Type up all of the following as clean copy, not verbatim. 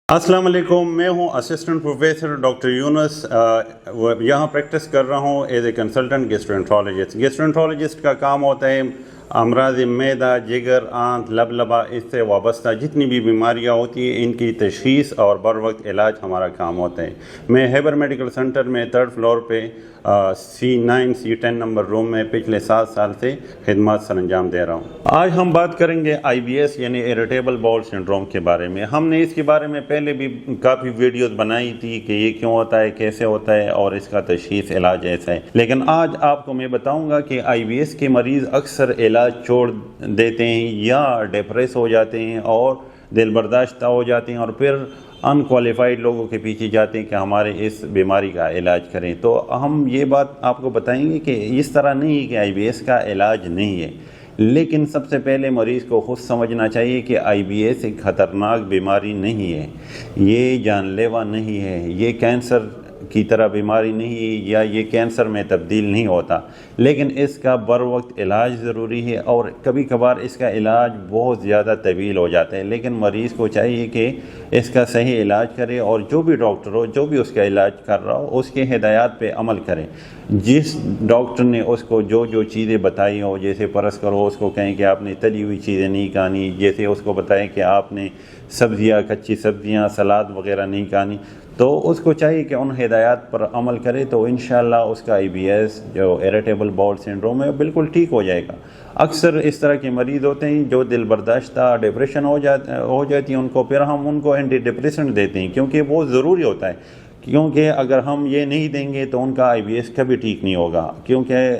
السلام علیکم، میں ہوں اسسٹنٹ پروفیسر ڈاکٹر یونس، یہاں پریکٹس کر رہا ہوں ایز اے کنسلٹنٹ گیسٹرنٹرولوجسٹ۔ گیسٹرنٹرولوجسٹ کا کام ہوتا ہے امراض معدہ، جگر، آنت، لبلبہ، اس سے وابستہ جتنی بھی بیماریاں ہوتی ہیں ان کی تشخیص اور بر وقت علاج ہمارا کام ہوتا ہے۔ میں ہیبر میڈیکل سینٹر میں 3rd فلور پہ C9 C10 نمبر روم میں پچھلے 7 سال سے خدمات سر انجام دے رہا ہوں۔ آج ہم بات کریں گے IBS یعنی اریٹیبل باؤل سنڈروم کے بارے میں۔ ہم نے اس کے بارے میں پہلے بھی کافی ویڈیوز بنائی تھی کہ یہ کیوں ہوتا ہے، کیسے ہوتا ہے اور اس کا تشخیص علاج ایسا ہے، لیکن آج آپ کو میں بتاؤں گا کہ IBS کے مریض اکثر علاج چھوڑ دیتے ہیں یا ڈپریس ہو جاتے ہیں اور دل برداشتہ ہو جاتے ہیں اور پھر ان کوالیفائڈ لوگوں کے پیچھے جاتے ہیں کہ ہمارے اس بیماری کا علاج کریں۔ تو ہم یہ بات آپ کو بتائیں گے کہ اس طرح نہیں ہے کہ IBS کا علاج نہیں ہے، لیکن سب سے پہلے مریض کو خود سمجھنا چاہیے کہ IBS ایک خطرناک بیماری نہیں ہے، یہ جان لیوا نہیں ہے، یہ کینسر کی طرح بیماری نہیں ہے یا یہ کینسر میں تبدیل نہیں ہوتا، لیکن اس کا بر وقت علاج ضروری ہے اور کبھی کبھار اس کا علاج بہت زیادہ طویل ہو جاتا ہے، لیکن مریض کو چاہیے کہ اس کا صحیح علاج کرے اور جو بھی ڈاکٹر ہو، جو بھی اس کا علاج کر رہا ہو، اس کے ہدایات پہ عمل کرے۔ جس ڈاکٹر نے اس کو جو چیزیں بتائی ہو، جیسے فرض کرو اس کو کہیں کہ آپ نے تلی ہوئی چیزیں نہیں کھانی، جیسے اس کو بتائیں کہ آپ نے سبزیاں، کچی سبزیاں، سلاد وغیرہ نہیں کھانی، تو اس کو چاہیے کہ ان ہدایات پر عمل کرے، تو انشاءاللہ اس کا IBS جو اریٹیبل باؤل سنڈروم ہے بالکل ٹھیک ہو جائے گا۔ اکثر اس طرح کے مریض ہوتے ہیں جو دل برداشتہ ڈپریشن ہو جاتی ہیں ان کو، پھر ہم ان کو اینٹی ڈپریسنٹ دیتے ہیں کیونکہ وہ ضروری ہوتا ہے، کیونکہ اگر ہم یہ نہیں دیں گے تو ان کا IBS کبھی ٹھیک نہیں ہوگا، کیونکہ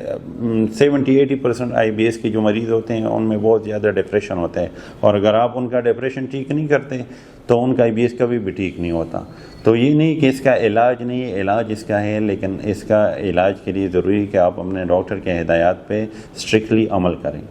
70-80% IBS کے جو مریض ہوتے ہیں ان میں بہت زیادہ ڈپریشن ہوتا ہے، اور اگر آپ ان کا ڈپریشن ٹھیک نہیں کرتے تو ان کا IBS کبھی بھی ٹھیک نہیں ہوتا۔ تو یہ نہیں کہ اس کا علاج نہیں ہے، علاج اس کا ہے، لیکن اس کا علاج کے لیے ضروری ہے کہ آپ اپنے ڈاکٹر کے ہدایات پہ اسٹرکٹلی عمل کریں۔